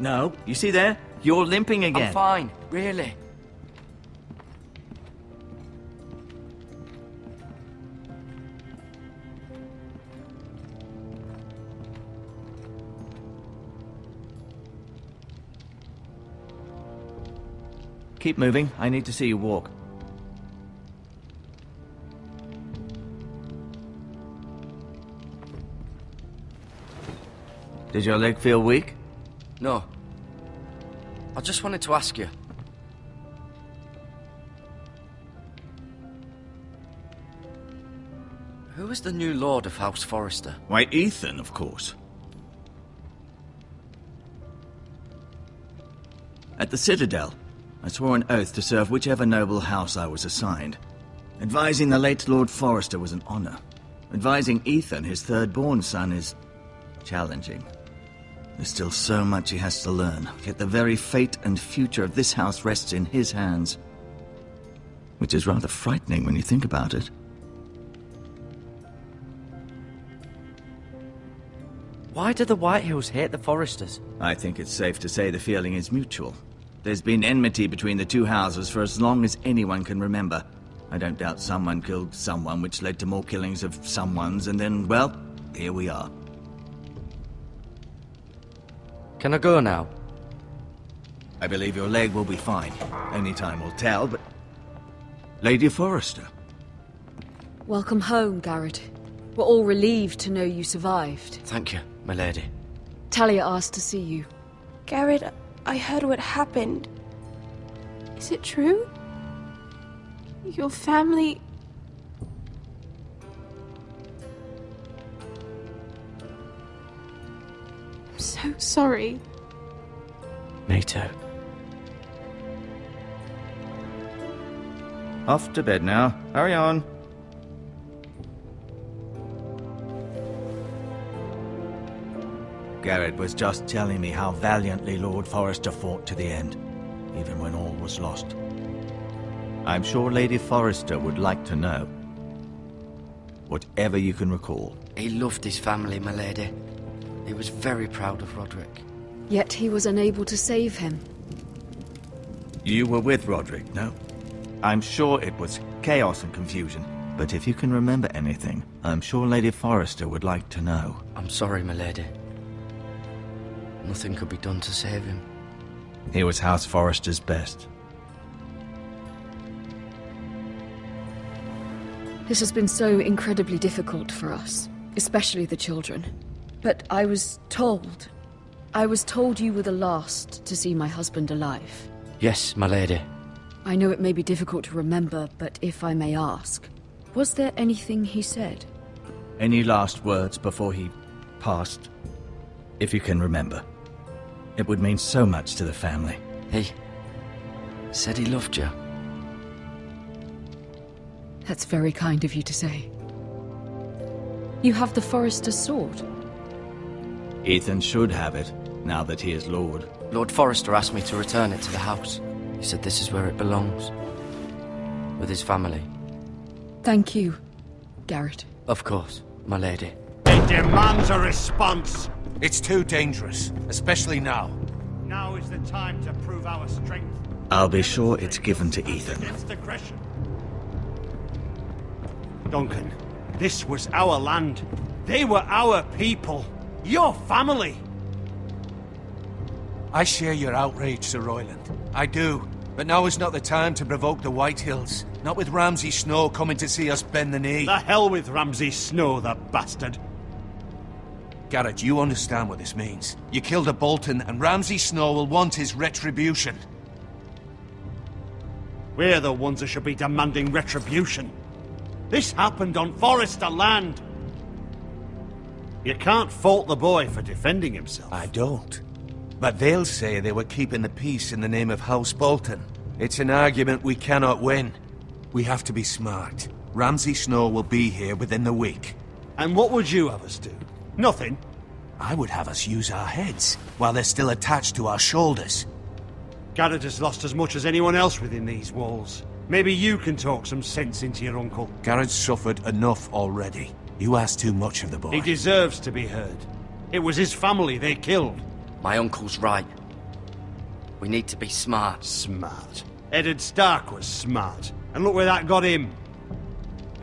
No, you see there? You're limping again. I'm fine, really. Keep moving. I need to see you walk. Did your leg feel weak? No. I just wanted to ask you. Who is the new Lord of House Forrester? Why, Ethan, of course. At the Citadel, I swore an oath to serve whichever noble house I was assigned. Advising the late Lord Forrester was an honor. Advising Ethan, his third-born son, is challenging. There's still so much he has to learn, yet the very fate and future of this house rests in his hands. Which is rather frightening when you think about it. Why do the Whitehills hate the Forresters? I think it's safe to say the feeling is mutual. There's been enmity between the two houses for as long as anyone can remember. I don't doubt someone killed someone, which led to more killings of someones, and then, well, here we are. Can I go now? I believe your leg will be fine. Only time will tell, but... Lady Forrester. Welcome home, Garrett. We're all relieved to know you survived. Thank you, my lady. Talia asked to see you. Garrett, I heard what happened. Is it true? Your family... I'm so sorry. Me too. Off to bed now. Hurry on. Garrett was just telling me how valiantly Lord Forrester fought to the end, even when all was lost. I'm sure Lady Forrester would like to know. Whatever you can recall. He loved his family, my lady. He was very proud of Roderick. Yet he was unable to save him. You were with Roderick, no? I'm sure it was chaos and confusion, but if you can remember anything, I'm sure Lady Forrester would like to know. I'm sorry, my lady. Nothing could be done to save him. He was House Forrester's best. This has been so incredibly difficult for us, especially the children. But I was told you were the last to see my husband alive. Yes, my lady. I know it may be difficult to remember, but if I may ask, was there anything he said? Any last words before he passed? If you can remember. It would mean so much to the family. He said he loved you. That's very kind of you to say. You have the Forrester's sword. Ethan should have it, now that he is Lord. Lord Forrester asked me to return it to the house. He said this is where it belongs. With his family. Thank you, Garrett. Of course, my lady. It demands a response. It's too dangerous, especially now. Now is the time to prove our strength. I'll be sure it's given to Ethan. Against aggression. Duncan, this was our land. They were our people. Your family. I share your outrage, Sir Royland. I do. But now is not the time to provoke the Whitehills. Not with Ramsay Snow coming to see us bend the knee. The hell with Ramsay Snow, the bastard. Garrett, you understand what this means. You killed a Bolton, and Ramsay Snow will want his retribution. We're the ones that should be demanding retribution. This happened on Forrester land. You can't fault the boy for defending himself. I don't. But they'll say they were keeping the peace in the name of House Bolton. It's an argument we cannot win. We have to be smart. Ramsay Snow will be here within the week. And what would you have us do? Nothing. I would have us use our heads, while they're still attached to our shoulders. Garrett has lost as much as anyone else within these walls. Maybe you can talk some sense into your uncle. Garrett's suffered enough already. You ask too much of the boy. He deserves to be heard. It was his family they killed. My uncle's right. We need to be smart. Smart. Eddard Stark was smart. And look where that got him.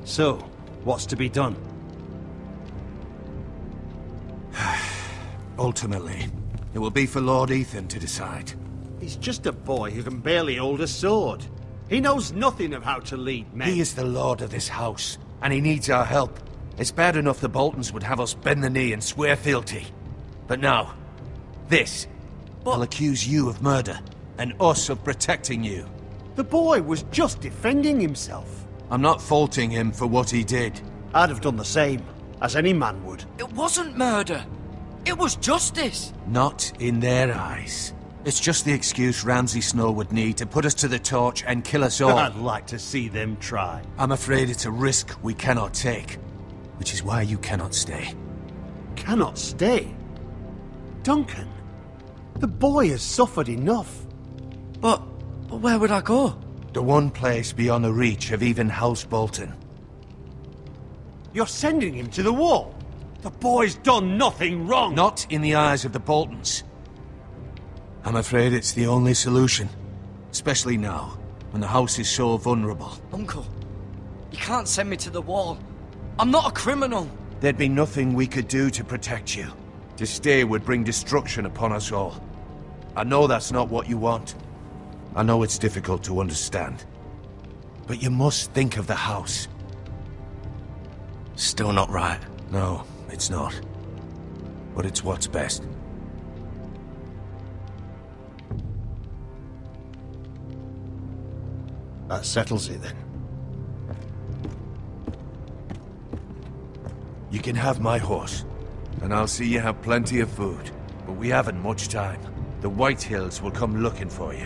So, what's to be done? Ultimately, it will be for Lord Ethan to decide. He's just a boy who can barely hold a sword. He knows nothing of how to lead men. He is the lord of this house, and he needs our help. It's bad enough the Boltons would have us bend the knee and swear fealty. But now, this will accuse you of murder, and us of protecting you. The boy was just defending himself. I'm not faulting him for what he did. I'd have done the same, as any man would. It wasn't murder. It was justice. Not in their eyes. It's just the excuse Ramsay Snow would need to put us to the torch and kill us all. I'd like to see them try. I'm afraid it's a risk we cannot take, which is why you cannot stay. Cannot stay? Duncan, the boy has suffered enough. But where would I go? The one place beyond the reach of even House Bolton. You're sending him to the wall? The boy's done nothing wrong! Not in the eyes of the Boltons. I'm afraid it's the only solution. Especially now, when the house is so vulnerable. Uncle, you can't send me to the wall. I'm not a criminal. There'd be nothing we could do to protect you. To stay would bring destruction upon us all. I know that's not what you want. I know it's difficult to understand. But you must think of the house. Still not right. No, it's not. But it's what's best. That settles it then. You can have my horse, and I'll see you have plenty of food. But we haven't much time. The White Hills will come looking for you.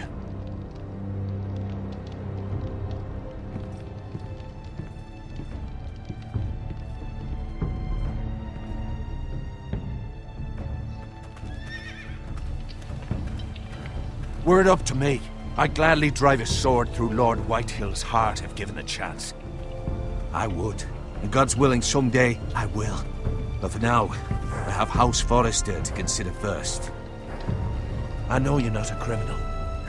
Were it up to me, I'd gladly drive a sword through Lord Whitehill's heart if given the chance. I would. And God's willing, someday I will. But for now, I have House Forrester to consider first. I know you're not a criminal,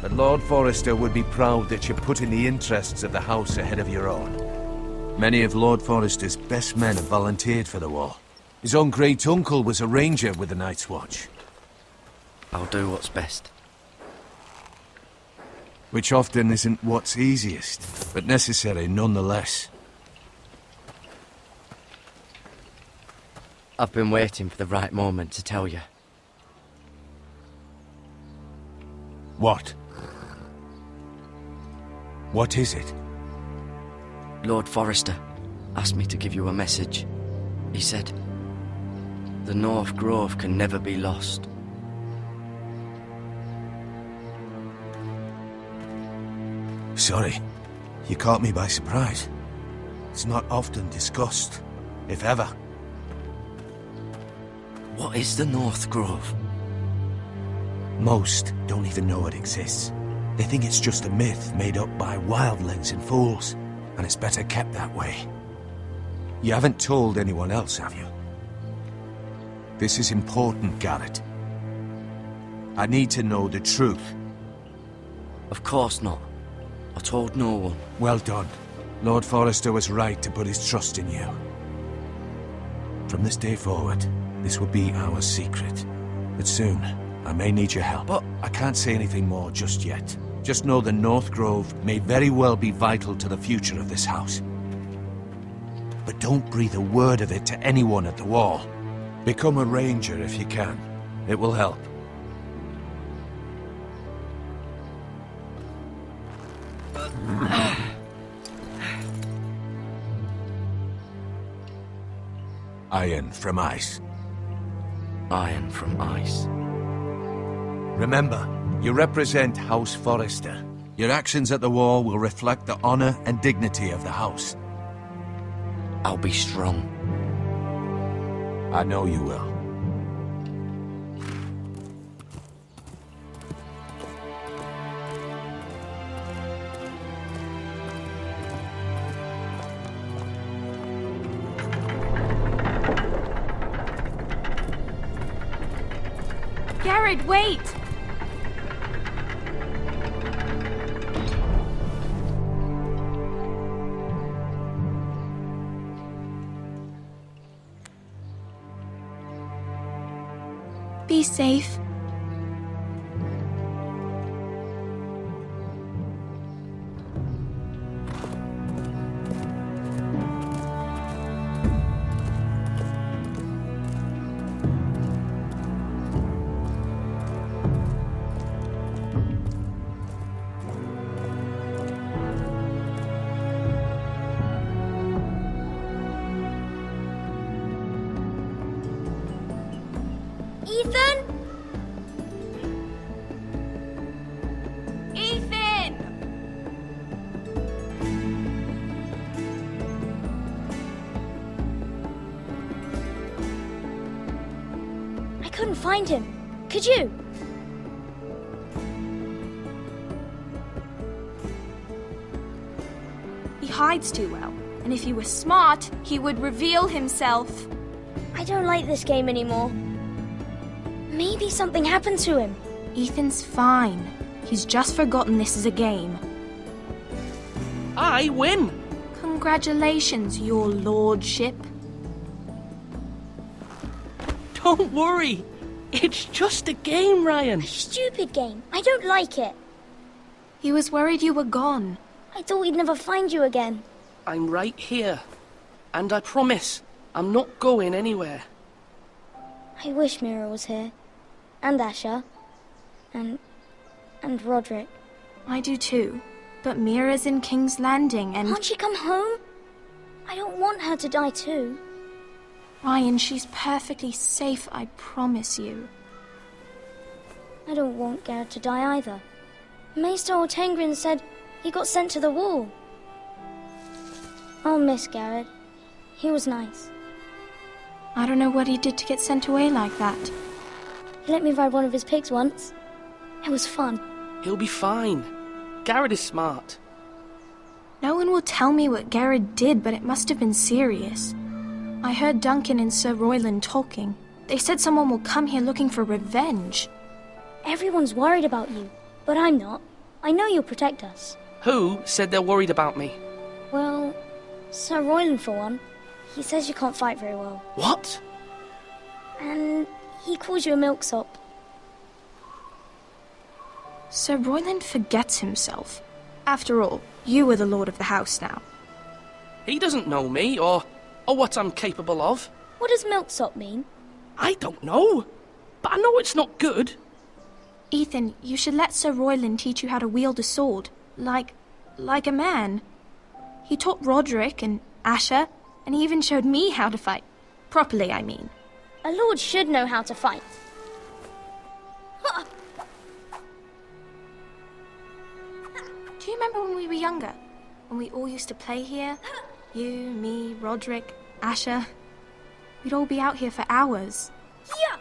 but Lord Forrester would be proud that you're putting the interests of the house ahead of your own. Many of Lord Forrester's best men have volunteered for the war. His own great-uncle was a ranger with the Night's Watch. I'll do what's best. Which often isn't what's easiest, but necessary nonetheless. I've been waiting for the right moment to tell you. What? What is it? Lord Forrester asked me to give you a message. He said, the North Grove can never be lost. Sorry, you caught me by surprise. It's not often discussed, if ever. What is the North Grove? Most don't even know it exists. They think it's just a myth made up by wildlings and fools, and it's better kept that way. You haven't told anyone else, have you? This is important, Garrett. I need to know the truth. Of course not. I told no one. Well done. Lord Forrester was right to put his trust in you. From this day forward, this will be our secret. But soon, I may need your help. But I can't say anything more just yet. Just know the North Grove may very well be vital to the future of this house. But don't breathe a word of it to anyone at the wall. Become a ranger if you can. It will help. Iron from ice. Iron from ice. Remember, you represent House Forrester. Your actions at the wall will reflect the honor and dignity of the house. I'll be strong. I know you will. Garrett, wait! Be safe. Ethan? Ethan! I couldn't find him. Could you? He hides too well, and if he were smart, he would reveal himself. I don't like this game anymore. Maybe something happened to him. Ethan's fine. He's just forgotten this is a game. I win! Congratulations, your lordship. Don't worry. It's just a game, Ryan. Stupid game. I don't like it. He was worried you were gone. I thought we'd never find you again. I'm right here. And I promise, I'm not going anywhere. I wish Mira was here. And Asher. And Roderick. I do too. But Mira's in King's Landing and... Can't she come home? I don't want her to die too. Ryan, she's perfectly safe, I promise you. I don't want Garrett to die either. Maester Ortengrin said he got sent to the wall. I'll miss Garrett. He was nice. I don't know what he did to get sent away like that. He let me ride one of his pigs once. It was fun. He'll be fine. Garrett is smart. No one will tell me what Garrett did, but it must have been serious. I heard Duncan and Sir Royland talking. They said someone will come here looking for revenge. Everyone's worried about you, but I'm not. I know you'll protect us. Who said they're worried about me? Well, Sir Royland for one. He says you can't fight very well. What? And he calls you a milksop. Sir Royland forgets himself. After all, you are the lord of the house now. He doesn't know me or what I'm capable of. What does milksop mean? I don't know. But I know it's not good. Ethan, you should let Sir Royland teach you how to wield a sword. Like a man. He taught Roderick and Asher, and he even showed me how to fight. Properly, I mean. A lord should know how to fight. Do you remember when we were younger? When we all used to play here? You, me, Roderick, Asher. We'd all be out here for hours. Yeah.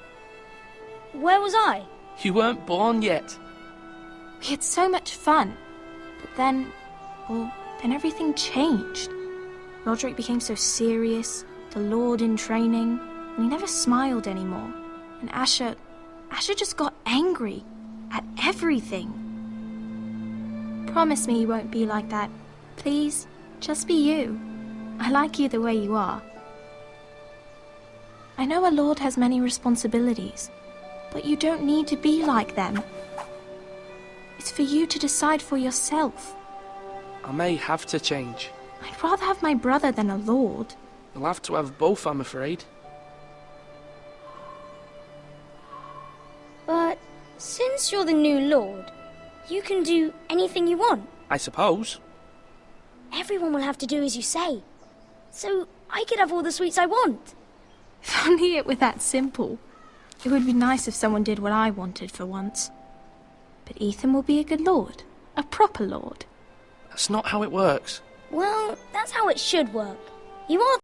Where was I? You weren't born yet. We had so much fun. But then everything changed. Roderick became so serious, the lord in training, and he never smiled anymore. And Asher just got angry at everything. Promise me you won't be like that. Please, just be you. I like you the way you are. I know a lord has many responsibilities, but you don't need to be like them. It's for you to decide for yourself. I may have to change. I'd rather have my brother than a lord. You'll have to have both, I'm afraid. But since you're the new lord, you can do anything you want. I suppose. Everyone will have to do as you say. So I could have all the sweets I want. If only it were that simple. It would be nice if someone did what I wanted for once. But Ethan will be a good lord. A proper lord. That's not how it works. Well, that's how it should work. You are